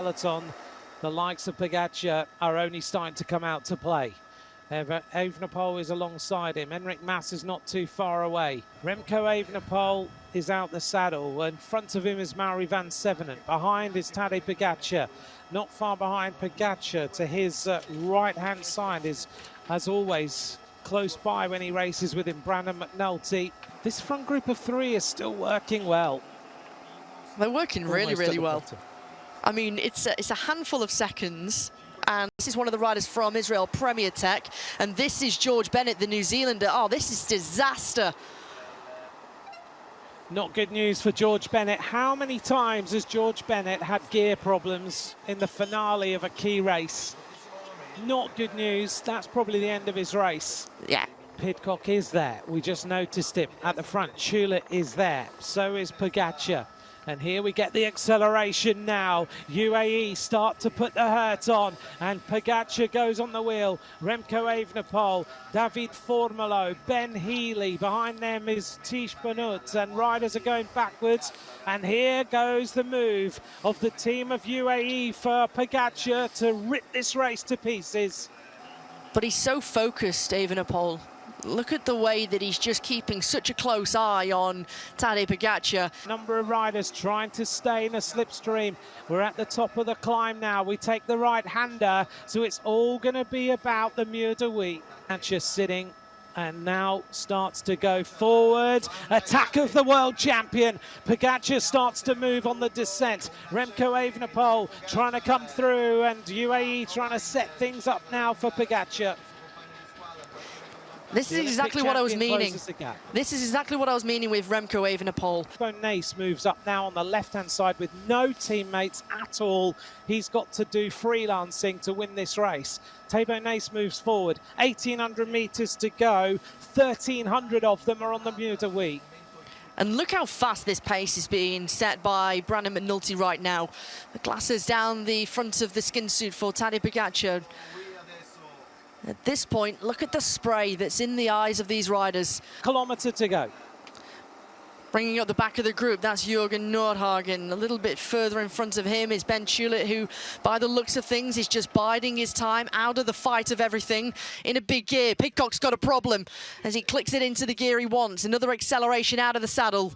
Peloton, the likes of Pogacar are only starting to come out to play. Evenepoel is alongside him. Enric Mas is not too far away. Remco Evenepoel is out the saddle. In front of him is Mauri van Sevenen. Behind is Tadej Pogacar. Not far behind Pogacar, to his right-hand side is, as always, close by when he races with him, Brandon McNulty. This front group of three is still working well. They're working really well. I mean, it's a handful of seconds. And this is one of the riders from Israel, Premier Tech. And this is George Bennett, the New Zealander. Oh, this is disaster. Not good news for George Bennett. How many times has George Bennett had gear problems in the finale of a key race? Not good news. That's probably the end of his race. Yeah. Pidcock is there. We just noticed him at the front. Chula is there. So is Pogacar. And here we get the acceleration now. UAE start to put the hurt on. And Pogacar goes on the wheel. Remco Evenepoel, David Formolo, Ben Healy. Behind them is Tish Bennett. And riders are going backwards. And here goes the move of the team of UAE for Pogacar to rip this race to pieces. But he's so focused, Evenepoel. Look at the way that he's just keeping such a close eye on Tadej Pogacar. Number of riders trying to stay in a slipstream. We're at the top of the climb now. We take the right-hander, so it's all going to be about the Mur de Huy. Pogacar sitting and now starts to go forward. Attack of the world champion. Pogacar starts to move on the descent. Remco Evenepoel trying to come through, and UAE trying to set things up now for Pogacar. This is exactly what I was meaning. This is exactly what I was meaning with Remco Evenepoel. Bennett moves up now on the left-hand side with no teammates at all. He's got to do freelancing to win this race. Bennett moves forward. 1,800 metres to go. 1,300 of them are on the Mur de Huy. And look how fast this pace is being set by Brandon McNulty right now. The glasses down the front of the skin suit for Tadej Pogacar. At this point, look at the spray that's in the eyes of these riders. Kilometer to go. Bringing up the back of the group, that's Jürgen Nordhagen. A little bit further in front of him is Ben Chulett, who, by the looks of things, is just biding his time out of the fight of everything in a big gear. Pidcock's got a problem as he clicks it into the gear he wants. Another acceleration out of the saddle.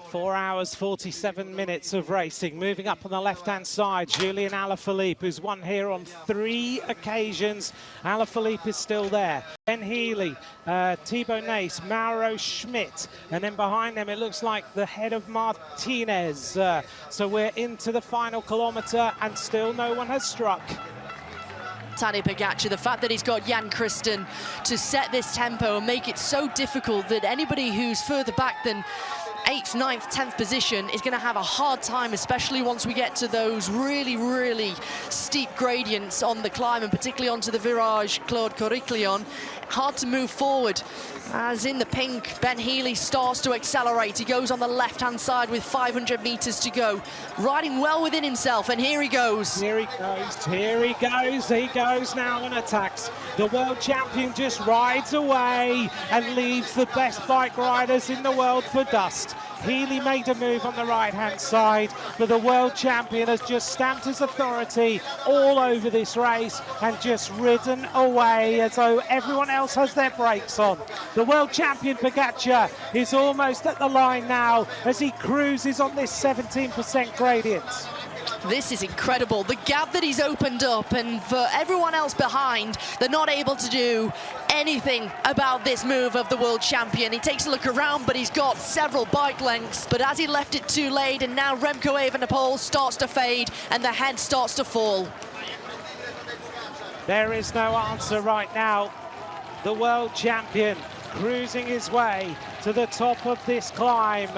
4 hours, 47 minutes of racing. Moving up on the left-hand side, Julian Alaphilippe, who's won here on 3 occasions. Alaphilippe is still there. Ben Healy, Thibaut Nace, Mauro Schmidt, and then behind them it looks like the head of Martinez. So we're into the final kilometre and still no one has struck. Tadej Pogacar, the fact that he's got Jan Christen to set this tempo and make it so difficult that anybody who's further back than 8th, 9th, 10th position is going to have a hard time, especially once we get to those really steep gradients on the climb, and particularly onto the Virage Claude Coriclion. Hard to move forward. As in the pink, Ben Healy starts to accelerate. He goes on the left-hand side with 500 meters to go. Riding well within himself, and here he goes. Here he goes, here he goes. He goes now and attacks. The world champion just rides away and leaves the best bike riders in the world for dust. Healy made a move on the right-hand side, but the world champion has just stamped his authority all over this race and just ridden away as though everyone else has their brakes on. The world champion Pogacar is almost at the line now as he cruises on this 17% gradient. This is incredible. The gap that he's opened up, and for everyone else behind, they're not able to do anything about this move of the world champion. He takes a look around, but he's got several bike lengths. But as he left it too late, and now Remco Evenepoel starts to fade and the head starts to fall. There is no answer right now. The world champion cruising his way to the top of this climb.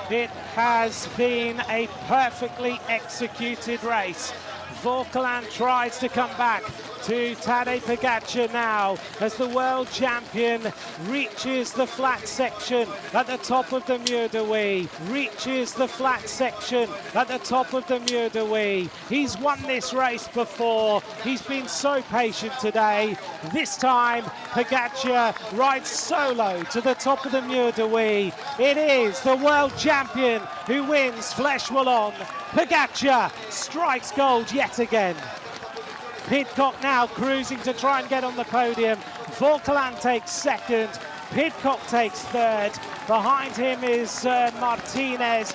It has been a perfectly executed race. Vauquelin tries to come back. to Tadej Pogačar now as the world champion reaches the flat section at the top of the Mur de Huy. Reaches the flat section at the top of the Mur de Huy. He's won this race before. He's been so patient today. This time, Pogačar rides solo to the top of the Mur de Huy. It is the world champion who wins Flèche Wallonne. Pogačar strikes gold yet again. Pidcock now cruising to try and get on the podium. Vauquelin takes second. Pidcock takes third. Behind him is Martinez.